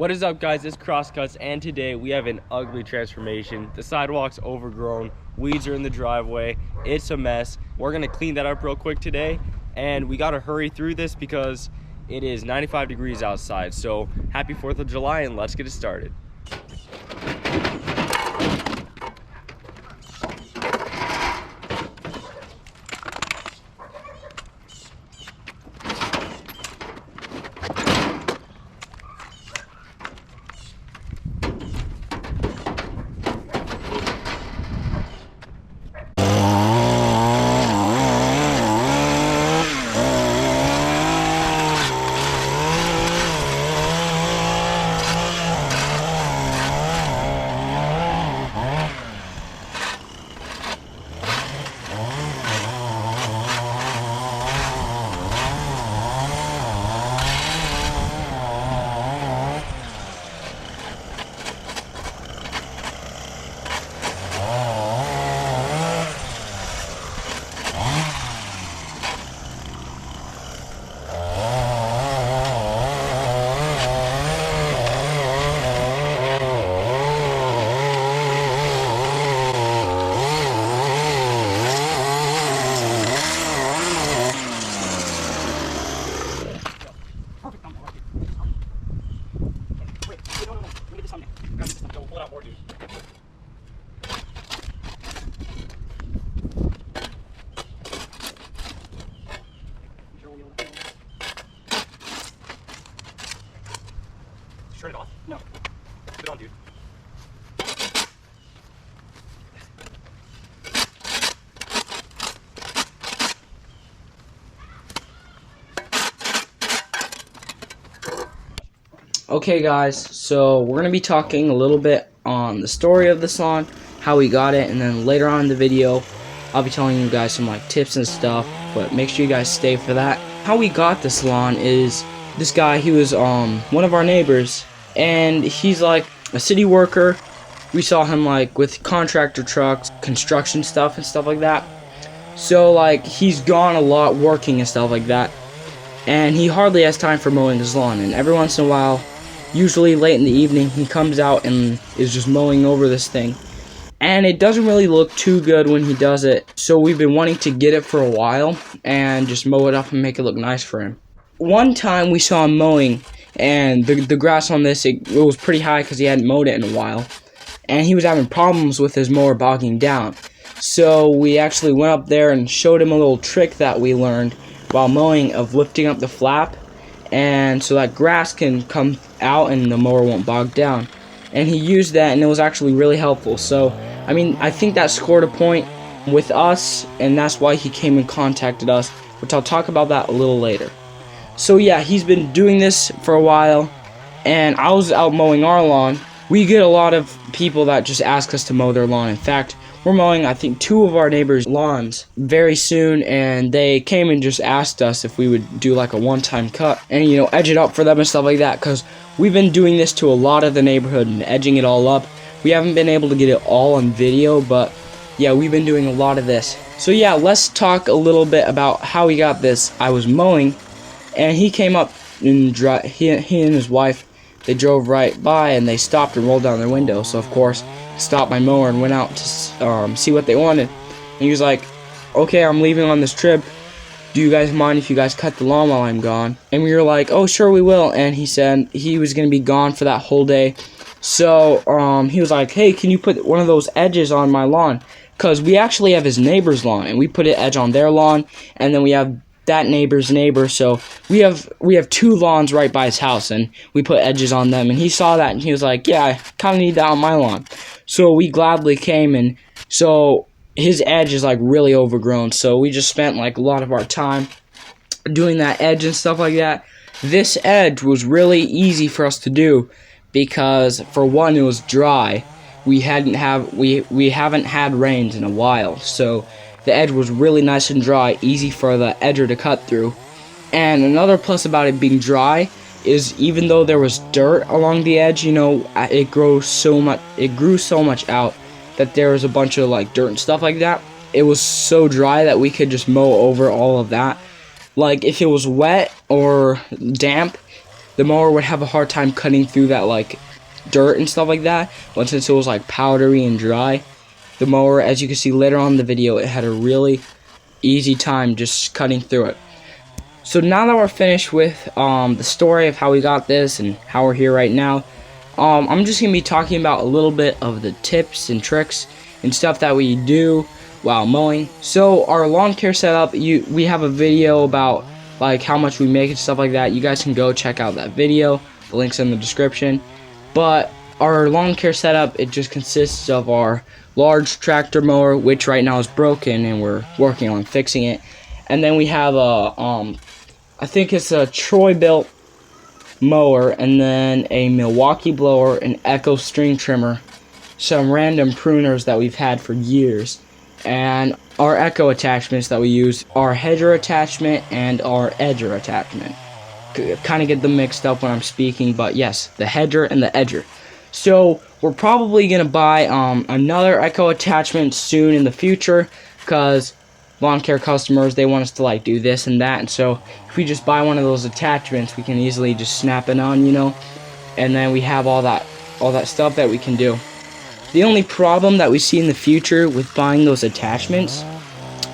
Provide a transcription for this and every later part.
What is up, guys? It's Crosscuts, and today we have an ugly transformation. The sidewalk's overgrown, weeds are in the driveway, it's a mess. We're gonna clean that up real quick today, and we gotta hurry through this because it is 95 degrees outside. So happy 4th of July, and let's get it started. Turn it off? No. Put it on, dude. Okay guys, so we're going to be talking a little bit on the story of this lawn, how we got it, and then later on in the video I'll be telling you guys some tips and stuff, but make sure you guys stay for that. How we got this lawn is this guy, he was one of our neighbors, and he's like a city worker. We saw him with contractor trucks, construction stuff and stuff like that. So he's gone a lot working and stuff like that, and he hardly has time for mowing his lawn, and every once in a while, usually late in the evening, he comes out and is just mowing over this thing. And it doesn't really look too good when he does it, so we've been wanting to get it for a while and just mow it up and make it look nice for him. One time we saw him mowing, and the grass on this, it was pretty high because he hadn't mowed it in a while. And he was having problems with his mower bogging down. So we actually went up there and showed him a little trick that we learned while mowing of lifting up the flap, and so that grass can come out and the mower won't bog down. And he used that, and it was actually really helpful. So I mean, I think that scored a point with us, and that's why he came and contacted us, which I'll talk about that a little later. So yeah, he's been doing this for a while, and I was out mowing our lawn. We get a lot of people that just ask us to mow their lawn. In fact, we're mowing, I think, 2 of our neighbors' lawns very soon, and they came and just asked us if we would do a one-time cut and, edge it up for them and stuff like that, because we've been doing this to a lot of the neighborhood and edging it all up. We haven't been able to get it all on video, but yeah, we've been doing a lot of this. So yeah, let's talk a little bit about how we got this. I was mowing, and he came up and he and his wife, they drove right by, and they stopped and rolled down their window. So of course, stopped my mower and went out to see what they wanted. And he was like, "Okay, I'm leaving on this trip. Do you guys mind if you guys cut the lawn while I'm gone?" And we were like, "Oh, sure, we will." And he said he was going to be gone for that whole day. So he was like, "Hey, can you put one of those edges on my lawn?" Because we actually have his neighbor's lawn, and we put an edge on their lawn, and then we have that neighbor's neighbor. So we have 2 lawns right by his house, and we put edges on them. And he saw that, and he was like, "Yeah, I kind of need that on my lawn." So we gladly came, and so his edge is really overgrown. So we just spent a lot of our time doing that edge and stuff like that. This edge was really easy for us to do because, for one, it was dry. We haven't had rains in a while, so the edge was really nice and dry, easy for the edger to cut through. And another plus about it being dry is, even though there was dirt along the edge, it grew so much out that there was a bunch of dirt and stuff like that. It was so dry that we could just mow over all of that. If it was wet or damp, the mower would have a hard time cutting through that like dirt and stuff like that. But since it was like powdery and dry, the mower, as you can see later on in the video, it had a really easy time just cutting through it. So now that we're finished with the story of how we got this and how we're here right now, I'm just going to be talking about a little bit of the tips and tricks and stuff that we do while mowing. So our lawn care setup, we have a video about like how much we make and stuff like that. You guys can go check out that video. The link's in the description. But our lawn care setup, it just consists of our large tractor mower, which right now is broken and we're working on fixing it. And then we have a I think it's a Troy built mower, and then a Milwaukee blower, an Echo string trimmer, some random pruners that we've had for years, and our Echo attachments that we use, our hedger attachment and our edger attachment. Kind of get them mixed up when I'm speaking, but yes, the hedger and the edger. So we're probably gonna buy another Echo attachment soon in the future, because lawn care customers, they want us to like do this and that, and so if we just buy one of those attachments, we can easily just snap it on, you know, and then we have all that stuff that we can do. The only problem that we see in the future with buying those attachments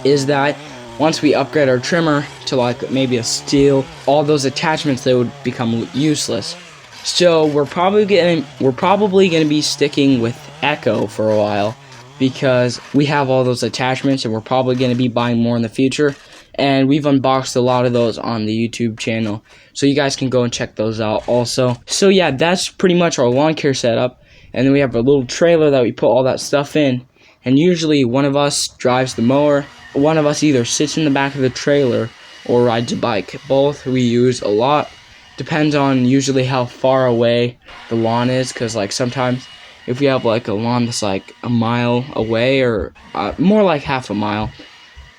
is that once we upgrade our trimmer to like maybe a steel, all those attachments, they would become useless. So we're probably gonna be sticking with Echo for a while, because we have all those attachments and we're probably going to be buying more in the future, and we've unboxed a lot of those on the YouTube channel, so you guys can go and check those out also. So yeah, that's pretty much our lawn care setup, and then we have a little trailer that we put all that stuff in, and usually one of us drives the mower, one of us either sits in the back of the trailer or rides a bike. Both we use a lot, depends on usually how far away the lawn is, because like sometimes if we have like a lawn that's like a mile away, or more like half a mile,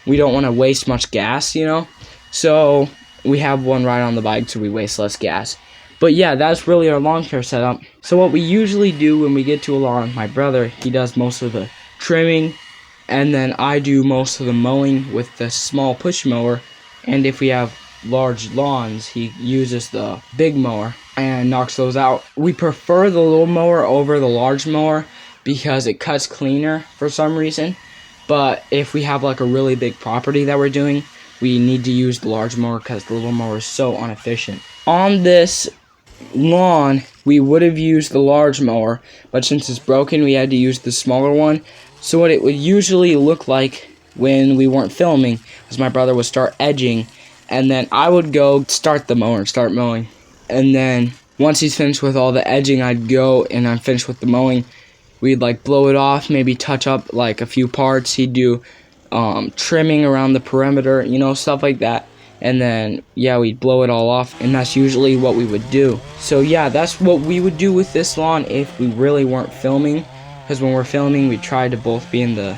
we don't want to waste much gas, you know, so we have one ride on the bike so we waste less gas. But yeah, that's really our lawn care setup. So what we usually do when we get to a lawn, my brother, he does most of the trimming, and then I do most of the mowing with the small push mower, and if we have large lawns, he uses the big mower and knocks those out. We prefer the little mower over the large mower because it cuts cleaner for some reason, but if we have like a really big property that we're doing, we need to use the large mower because the little mower is so inefficient. On this lawn, we would have used the large mower, but since it's broken, we had to use the smaller one. So what it would usually look like when we weren't filming was my brother would start edging, and then I would go start the mower and start mowing. And then once he's finished with all the edging, I'd go and I'm finished with the mowing. We'd like blow it off, maybe touch up like a few parts. He'd do trimming around the perimeter, you know, stuff like that. And then yeah, we'd blow it all off, and that's usually what we would do. So yeah, that's what we would do with this lawn if we really weren't filming, because when we're filming, we try to both be in the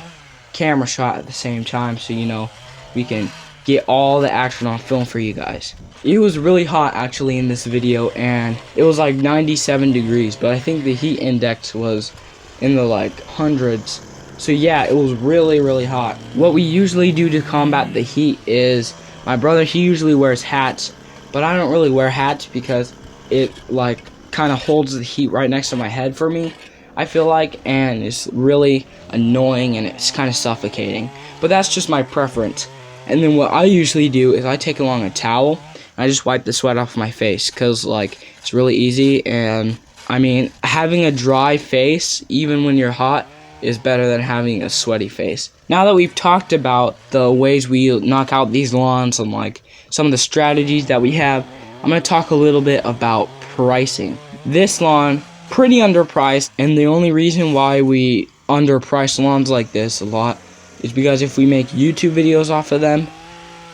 camera shot at the same time, so you know, we can get all the action on film for you guys. It was really hot actually in this video, and it was like 97 degrees, but I think the heat index was in the like hundreds. So yeah, it was really hot. What we usually do to combat the heat is, my brother, he usually wears hats, but I don't really wear hats because it like kind of holds the heat right next to my head for me, I feel like, and it's really annoying and it's kind of suffocating, but that's just my preference. And then what I usually do is I take along a towel and I just wipe the sweat off my face, because like it's really easy, and I mean, having a dry face even when you're hot is better than having a sweaty face. Now that we've talked about the ways we knock out these lawns and like some of the strategies that we have, I'm going to talk a little bit about pricing. This lawn, pretty underpriced, and the only reason why we underprice lawns like this a lot is because if we make YouTube videos off of them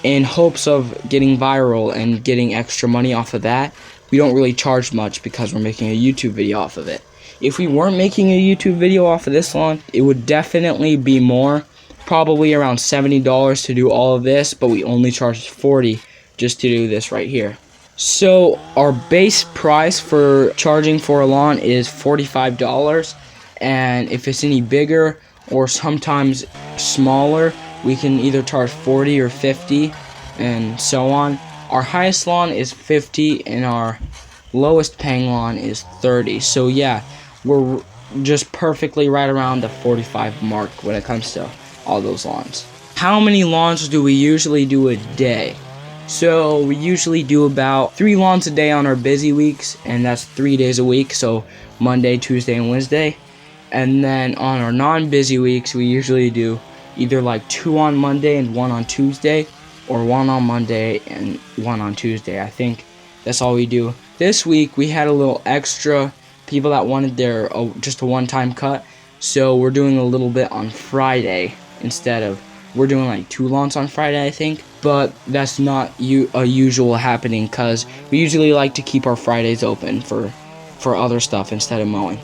in hopes of getting viral and getting extra money off of that, we don't really charge much because we're making a YouTube video off of it. If we weren't making a YouTube video off of this lawn, it would definitely be more, probably around $70 to do all of this, but we only charge $40 just to do this right here. So our base price for charging for a lawn is $45, and if it's any bigger or sometimes smaller, we can either charge $40 or $50 and so on. Our highest lawn is $50, and our lowest paying lawn is 30. So yeah, we're just perfectly right around the 45 mark when it comes to all those lawns. How many lawns do we usually do a day? So we usually do about 3 lawns a day on our busy weeks, and that's 3 days a week, so Monday, Tuesday, and Wednesday. And then on our non-busy weeks, we usually do either like 2 on Monday and 1 on Tuesday, or 1 on Monday and 1 on Tuesday. I think that's all we do. This week we had a little extra people that wanted their just a one-time cut, so we're doing a little bit on Friday instead of, we're doing like 2 lawns on Friday, I think. But that's not a usual happening, because we usually like to keep our Fridays open for other stuff instead of mowing.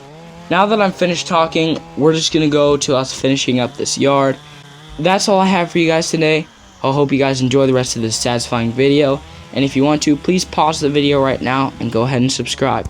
Now that I'm finished talking, we're just gonna go to us finishing up this yard. That's all I have for you guys today. I hope you guys enjoy the rest of this satisfying video, and if you want to, please pause the video right now and go ahead and subscribe.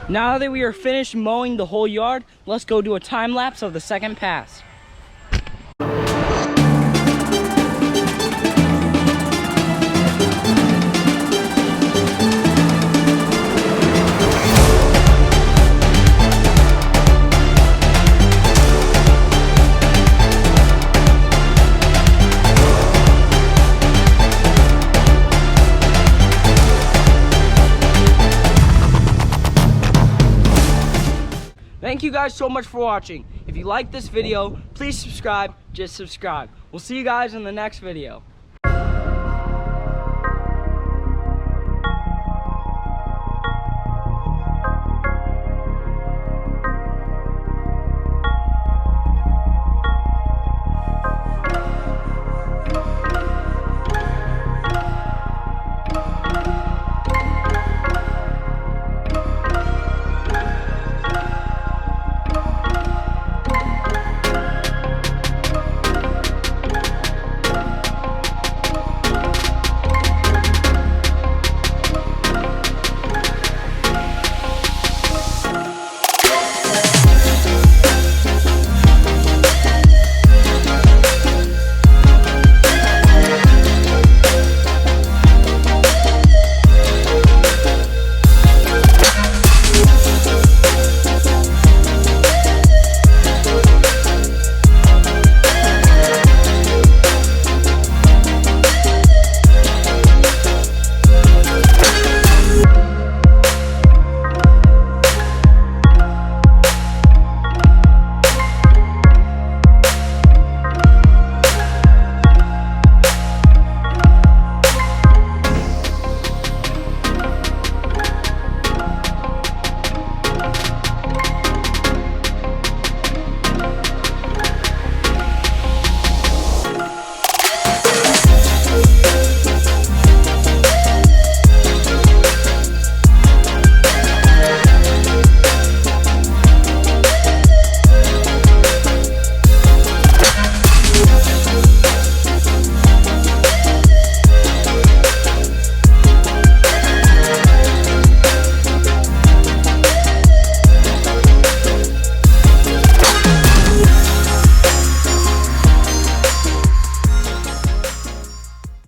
Now that we are finished mowing the whole yard, let's go do a time lapse of the second pass. Thank you guys so much for watching. If you like this video, please subscribe. Just subscribe. We'll see you guys in the next video.